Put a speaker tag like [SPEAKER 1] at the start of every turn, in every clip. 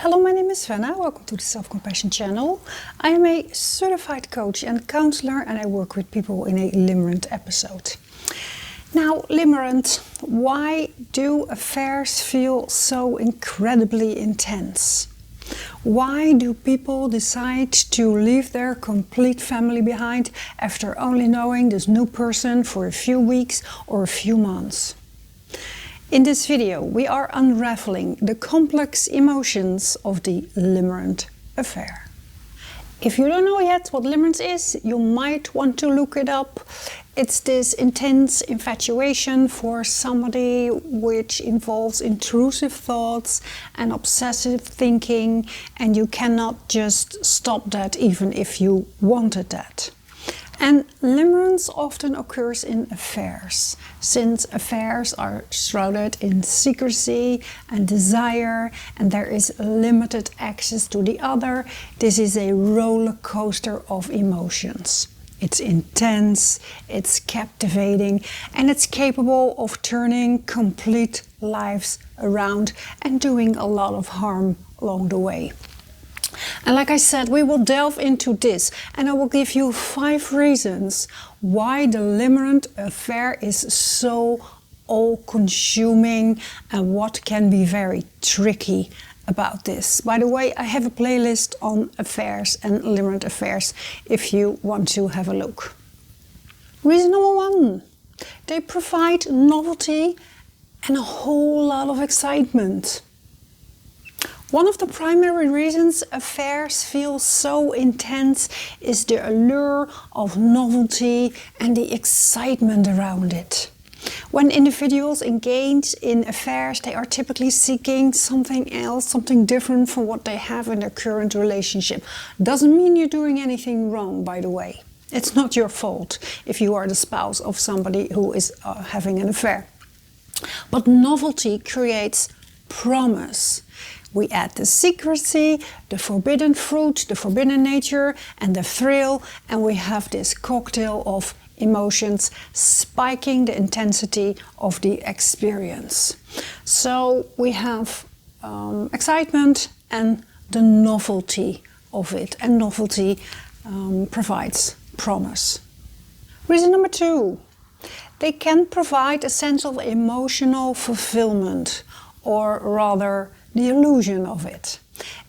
[SPEAKER 1] Hello, my name is Fenna. Welcome to the Self-Compassion channel. I am a certified coach and counselor, and I work with people in a limerent episode. Now, limerent, why do affairs feel so incredibly intense? Why do people decide to leave their complete family behind after only knowing this new person for a few weeks or a few months? In this video, we are unraveling the complex emotions of the limerent affair. If you don't know yet what limerence is, you might want to look it up. It's this intense infatuation for somebody which involves intrusive thoughts and obsessive thinking, and you cannot just stop that even if you wanted that. And limerence often occurs in affairs, since affairs are shrouded in secrecy and desire, and there is limited access to the other. This is a roller coaster of emotions. It's intense, it's captivating, and it's capable of turning complete lives around and doing a lot of harm along the way. And like I said, we will delve into this, and I will give you 5 reasons why the limerent affair is so all-consuming and what can be very tricky about this. By the way, I have a playlist on affairs and limerent affairs if you want to have a look. Reason number 1, they provide novelty and a whole lot of excitement. One of the primary reasons affairs feel so intense is the allure of novelty and the excitement around it. When individuals engage in affairs, they are typically seeking something else, something different from what they have in their current relationship. Doesn't mean you're doing anything wrong, by the way. It's not your fault if you are the spouse of somebody who is having an affair. But novelty creates promise. We add the secrecy, the forbidden fruit, the forbidden nature, and the thrill, and we have this cocktail of emotions spiking the intensity of the experience. So we have excitement and the novelty of it, and novelty provides promise. Reason number 2, they can provide a sense of emotional fulfillment, or rather the illusion of it.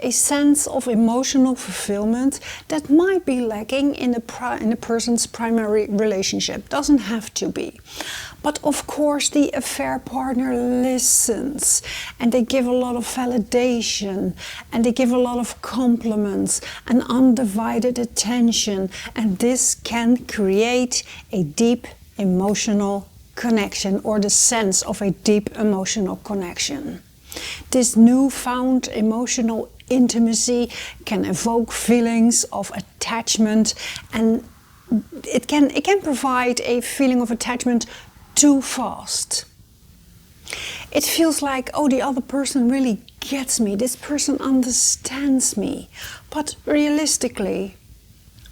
[SPEAKER 1] A sense of emotional fulfillment that might be lacking in the person's primary relationship. Doesn't have to be. But of course the affair partner listens, and they give a lot of validation, and they give a lot of compliments and undivided attention, and this can create a deep emotional connection, or the sense of a deep emotional connection. This newfound emotional intimacy can evoke feelings of attachment, and it can provide a feeling of attachment too fast. It feels like, oh, the other person really gets me, this person understands me. But realistically,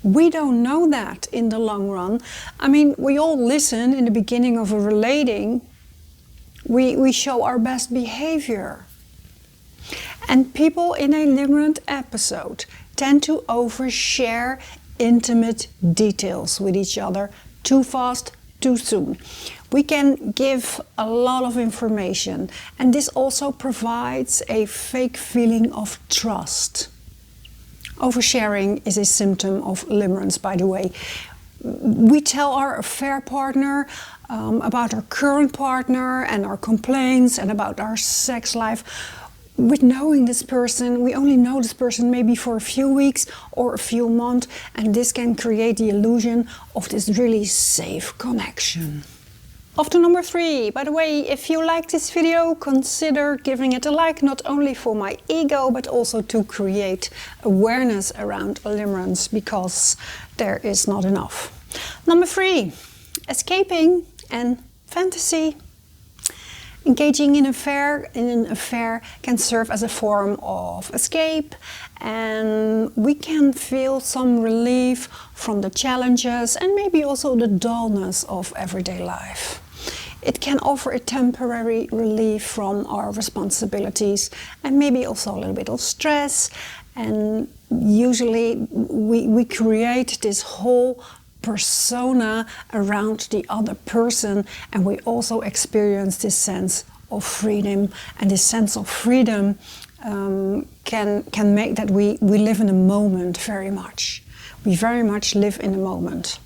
[SPEAKER 1] we don't know that in the long run. I mean, we all listen in the beginning of a relating. We show our best behavior. And people in a limerent episode tend to overshare intimate details with each other too fast, too soon. We can give a lot of information, and this also provides a fake feeling of trust. Oversharing is a symptom of limerence, by the way. We tell our affair partner about our current partner and our complaints and about our sex life. With knowing this person, we only know this person maybe for a few weeks or a few months, and this can create the illusion of this really safe connection. Option number 3, by the way, if you like this video, consider giving it a like, not only for my ego, but also to create awareness around limerence, because there is not enough. Number 3, escaping and fantasy. Engaging in an affair can serve as a form of escape, and we can feel some relief from the challenges and maybe also the dullness of everyday life. It can offer a temporary relief from our responsibilities and maybe also a little bit of stress. And usually we create this whole persona around the other person, and we also experience this sense of freedom. And this sense of freedom can make that we live in a moment very much. We very much live in a moment.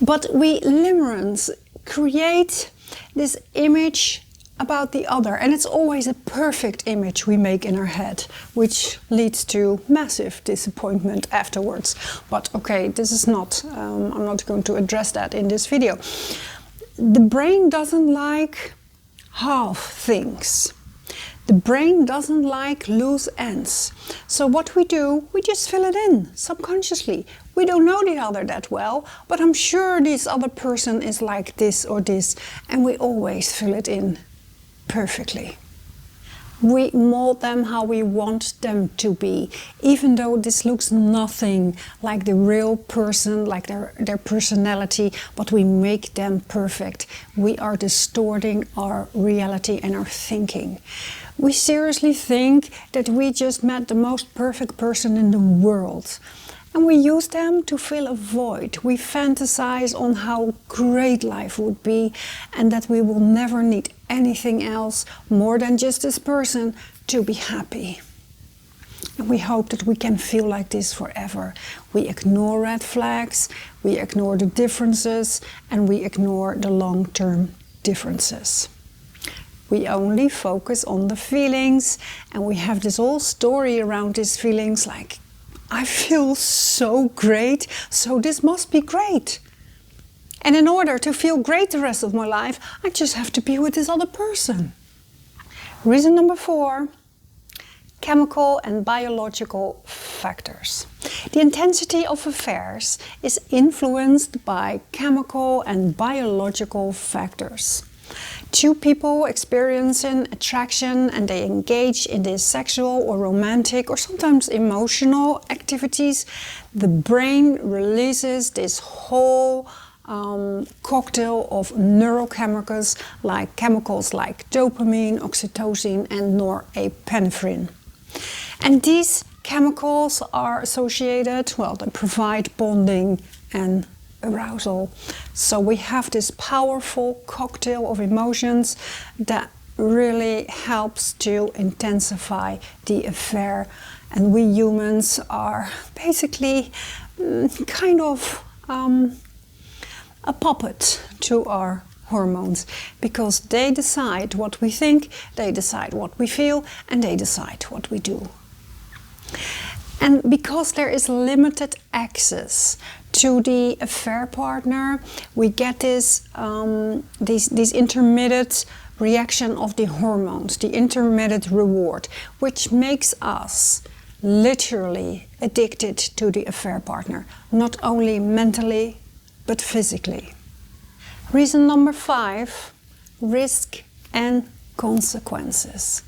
[SPEAKER 1] But we limerence create this image about the other, and it's always a perfect image we make in our head, which leads to massive disappointment afterwards. But okay, this is not, I'm not going to address that in this video. The brain doesn't like half things. The brain doesn't like loose ends. So what we do, we just fill it in subconsciously. We don't know the other that well, but I'm sure this other person is like this or this, and we always fill it in perfectly. We mold them how we want them to be, even though this looks nothing like the real person, like their personality, but we make them perfect. We are distorting our reality and our thinking. We seriously think that we just met the most perfect person in the world. And we use them to fill a void. We fantasize on how great life would be and that we will never need anything else more than just this person to be happy. And we hope that we can feel like this forever. We ignore red flags, we ignore the differences, and we ignore the long-term differences. We only focus on the feelings, and we have this whole story around these feelings like, I feel so great, so this must be great. And in order to feel great the rest of my life, I just have to be with this other person. Reason number 4, chemical and biological factors. The intensity of affairs is influenced by chemical and biological factors. Two people experiencing attraction and they engage in these sexual or romantic or sometimes emotional activities, the brain releases this whole cocktail of neurochemicals like dopamine, oxytocin and norepinephrine. And these chemicals are associated, well, they provide bonding and arousal. So we have this powerful cocktail of emotions that really helps to intensify the affair. And we humans are basically kind of a puppet to our hormones, because they decide what we think, they decide what we feel, and they decide what we do. And because there is limited access to the affair partner, we get this intermittent reaction of the hormones, the intermittent reward, which makes us literally addicted to the affair partner, not only mentally, but physically. Reason number 5, risk and consequences.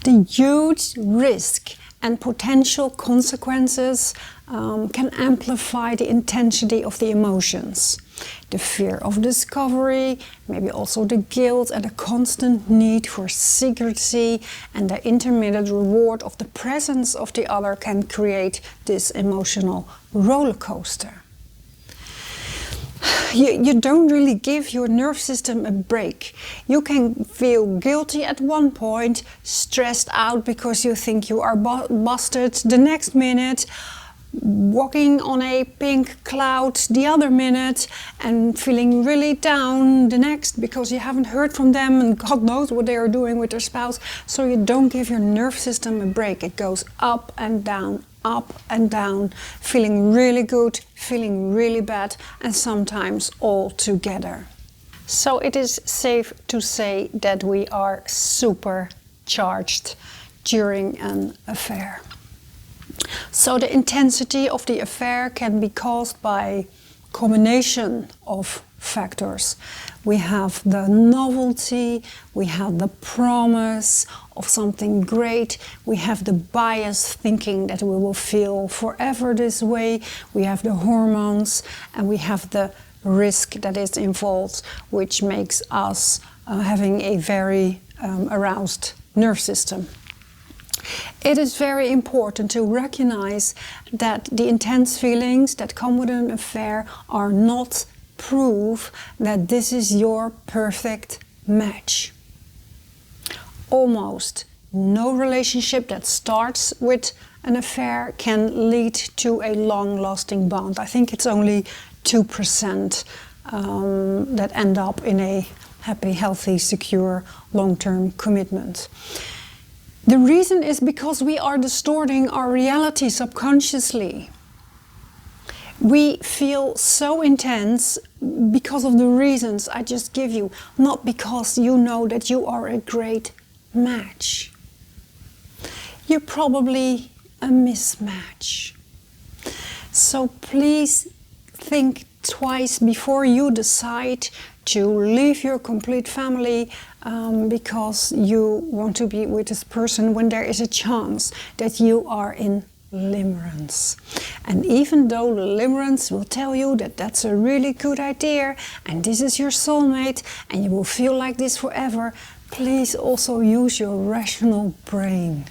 [SPEAKER 1] The huge risk and potential consequences can amplify the intensity of the emotions. The fear of discovery, maybe also the guilt and the constant need for secrecy and the intermittent reward of the presence of the other can create this emotional roller coaster. You don't really give your nerve system a break. You can feel guilty at one point, stressed out because you think you are busted the next minute, walking on a pink cloud the other minute, and feeling really down the next because you haven't heard from them and God knows what they are doing with their spouse. So you don't give your nerve system a break. It goes up and down, feeling really good, feeling really bad, and sometimes all together. So it is safe to say that we are supercharged during an affair. So the intensity of the affair can be caused by a combination of factors. We have the novelty, we have the promise of something great, we have the biased thinking that we will feel forever this way, we have the hormones, and we have the risk that is involved, which makes us having a very aroused nerve system. It is very important to recognize that the intense feelings that come with an affair are not proof that this is your perfect match. Almost no relationship that starts with an affair can lead to a long-lasting bond. I think it's only 2% that end up in a happy, healthy, secure, long-term commitment. The reason is because we are distorting our reality subconsciously. We feel so intense because of the reasons I just give you, not because you know that you are a great match. You're probably a mismatch. So please think twice before you decide to leave your complete family because you want to be with this person when there is a chance that you are in limerence. And even though the limerence will tell you that that's a really good idea and this is your soulmate and you will feel like this forever, please also use your rational brain.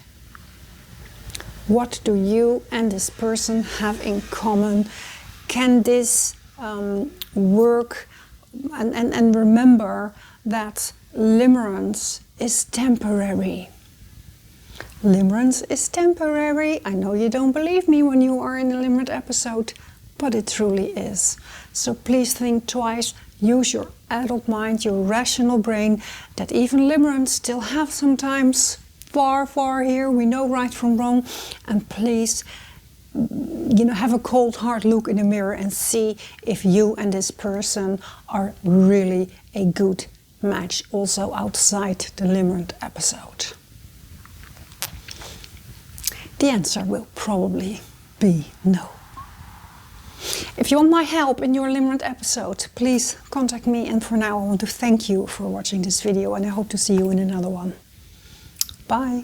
[SPEAKER 1] What do you and this person have in common? Can this work? And remember that limerence is temporary. Limerence is temporary. I know you don't believe me when you are in a limerent episode, but it truly is. So please think twice, use your adult mind, your rational brain, that even limerents still have sometimes far here, we know right from wrong, and please have a cold hard look in the mirror and see if you and this person are really a good match also outside the limerent episode. The answer will probably be no. If you want my help in your limerent episode, please contact me, and for now I want to thank you for watching this video and I hope to see you in another one. Bye!